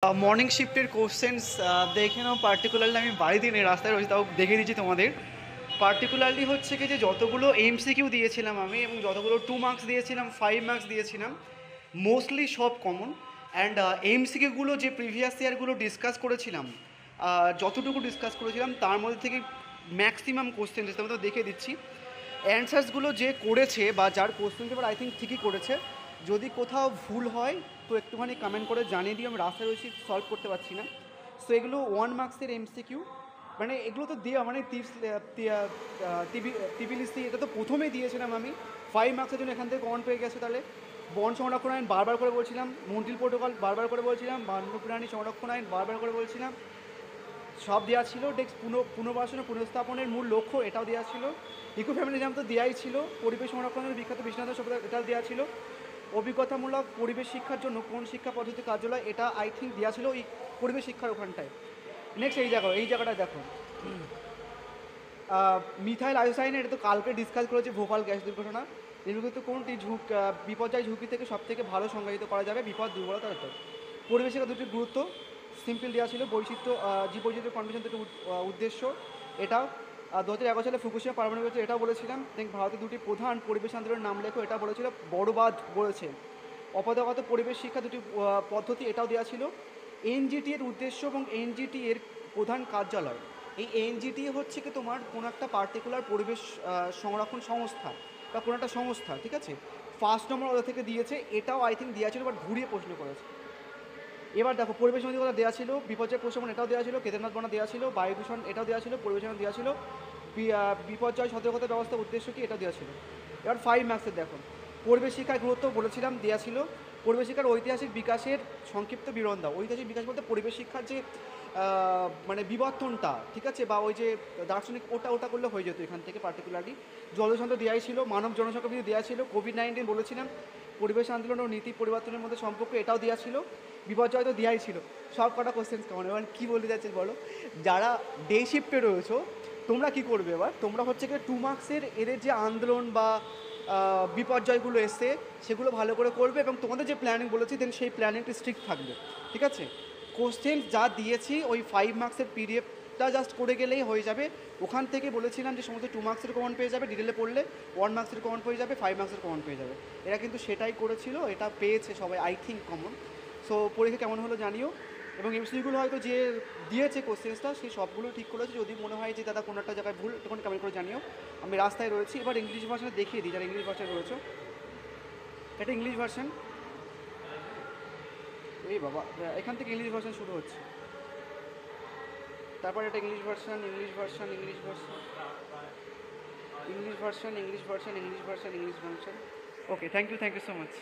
Morning শিফটের questions দেখে নাও। Particularly আমি বাড়িতে নেই, রাস্তায় রয়েছি, তাও দেখে দিচ্ছি তোমাদের। পার্টিকুলারলি হচ্ছে কি যে যতগুলো এমসিকিউ দিয়েছিলাম আমি এবং যতগুলো 2 মার্কস দিয়েছিলাম, 5 মার্কস দিয়েছিলাম, মোস্টলি সব কমন। অ্যান্ড এমসিকিউগুলো যে প্রিভিয়াস ইয়ারগুলো ডিসকাস করেছিলাম, যতটুকু ডিসকাস করেছিলাম তার মধ্যে থেকে ম্যাক্সিমাম কোশ্চেন আমি তো দেখে দিচ্ছি। অ্যান্সার্সগুলো যে করেছে বা যার কোশ্চেন পেপার আই থিঙ্ক ঠিকই করেছে। যদি কোথাও ভুল হয় তো একটুখানি কমেন্ট করে জানিয়ে দিও, আমি রাস্তায় রয়েছি, সলভ করতে পারছি না। সো এগুলো 1 মার্কসের এমসিকিউ, মানে এগুলো তো দেওয়া মানে টিপিলিসি এটা তো প্রথমেই দিয়েছিলাম আমি। 5 মার্কসের জন্য এখান থেকে কমন পেয়ে গেছে। তাহলে বন সংরক্ষণ আইন বারবার করে বলছিলাম, মন্ট্রিল প্রোটোকল বারবার করে বলছিলাম, বন্যপ্রাণী সংরক্ষণ আইন বারবার করে বলছিলাম, সব দেওয়া ছিল। টেক্সট পুনর্বাসন ও পুনঃস্থাপনের মূল লক্ষ্য এটাও দেওয়া ছিল। ইকো ফ্যামিলিজম তো দেওয়াই ছিল। পরিবেশ সংরক্ষণের বিখ্যাত বিশ্বনাথ সভ্যতা এটাও দেওয়া ছিল। অভিজ্ঞতামূলক পরিবেশ শিক্ষার জন্য কোন শিক্ষা পদ্ধতি কার্যালয়, এটা আই থিঙ্ক দেওয়া ছিল এই পরিবেশ শিক্ষার ওখানটায়। নেক্সট এই জায়গাটা দেখো, মিথাইল আয়োসাইন, এটা তো কালকে ডিসকাস করেছি, ভোপাল গ্যাস দুর্ঘটনা। নিম্নলিখিত কোনটি বিপর্যয় ঝুঁকি থেকে সব থেকে ভালো সংজ্ঞায়িত করা যাবে? বিপদ দুর্বলতা তথ্য। পরিবেশের দুটি গুরুত্ব সিম্পল দেওয়া ছিল। বৈচিত্র্য জীববৈচিত্র্য কনভেনশন দুটি উদ্দেশ্য, এটাও 2011 সালে ফুকুশিমা পারমাণবিক হচ্ছে, এটাও বলেছিলাম। দেখি ভারতের দুটি প্রধান পরিবেশ আন্দোলনের নাম লেখো, এটা বলেছিল। বড়বাদ বলেছে। অপদাগত পরিবেশ শিক্ষা দুটি পদ্ধতি, এটাও দেওয়া ছিল। এনজিটি এর উদ্দেশ্য এবং এনজিটি এর প্রধান কার্যালয়। এই এনজিটি হচ্ছে কি তোমার কোনো একটা পার্টিকুলার পরিবেশ সংরক্ষণ সংস্থা বা কোনো একটা সংস্থা, ঠিক আছে। ফার্স্ট নম্বর ওদের থেকে দিয়েছে, এটাও আই থিঙ্ক দেওয়া ছিল, বাট ঘুরিয়ে প্রশ্ন করেছে। এবার দেখো, পরিবেশ অধিকতা দেওয়া ছিল, বিপর্যয় প্রশমন এটাও দেওয়া ছিল, কেদারনাথ বনা দেওয়া ছিল, বায়ু দূষণ এটাও দেওয়া ছিল, পরিবেশ দেওয়া ছিল, বিপর্যয় সতর্কতা ব্যবস্থা উদ্দেশ্য কি এটাও দেওয়া ছিল। এবার 5 মার্কসের দেখো, পরিবেশ শিক্ষার গুরুত্ব বলেছিলাম, দেওয়া ছিল। পরিবেশ শিক্ষার ঐতিহাসিক বিকাশের সংক্ষিপ্ত বিবরণ দাও। ঐতিহাসিক বিকাশ বলতে পরিবেশ শিক্ষার যে মানে বিবর্তনটা, ঠিক আছে, বা ওই যে দার্শনিক ওটা করলে হয়ে যেত এখান থেকে। পার্টিকুলারলি জলসন্ত দেওয়াই ছিল, মানব জনসংখ্যা বৃদ্ধি দেওয়া ছিল, কোভিড-19 বলেছিলাম, পরিবেশ আন্দোলন ও নীতি পরিবর্তনের মধ্যে সম্পর্ক এটাও দেওয়া ছিল, বিপর্যয় তো দেওয়াই ছিল। সব কটা কোশ্চেন্স কেমন? এবার কী বলতে যাচ্ছে বলো, যারা ডে শিফটে রয়েছো তোমরা কি করবে? এবার তোমরা হচ্ছে কি 2 মার্কসের এদের যে আন্দোলন বা বিপর্যয়গুলো এসছে সেগুলো ভালো করে করবে এবং তোমাদের যে প্ল্যানিং বলেছি দেন সেই প্ল্যানিংটা স্ট্রিক্ট থাকবে, ঠিক আছে। কোশ্চেন যা দিয়েছি ওই 5 মার্কসের পিডিএফটা জাস্ট করে গেলেই হয়ে যাবে। ওখান থেকে বলেছিলাম যে সমস্ত 2 মার্কসের কমন পেয়ে যাবে, ডিটেলে পড়লে 1 মার্কসের কমন পেয়ে যাবে, 5 মার্কসের কমন পেয়ে যাবে। এরা কিন্তু সেটাই করেছিল, এটা পেয়েছে সবাই আই থিঙ্ক কমন। সো পরীক্ষা কেমন হলো জানিও। এবং এমসিকিউগুলো হয়তো যে দিয়েছে কোশ্চেন্সটা সেই সবগুলো ঠিক করেছে। যদি মনে হয় যে দাদা কোনো একটা জায়গায় ভুল, তখন কমেন্ট করে জানিও। আমি রাস্তায় রয়েছি। এবার ইংলিশ ভার্সনে দেখিয়ে দিই, যারা ইংলিশ ভার্সনে রয়েছে। এটা ইংলিশ ভার্সন। এই বাবা, এখান থেকে ইংলিশ ভার্সন শুরু হচ্ছে। তারপর এটা English version, English version, English version, English version, English version, English version, English version. Okay, thank you so much.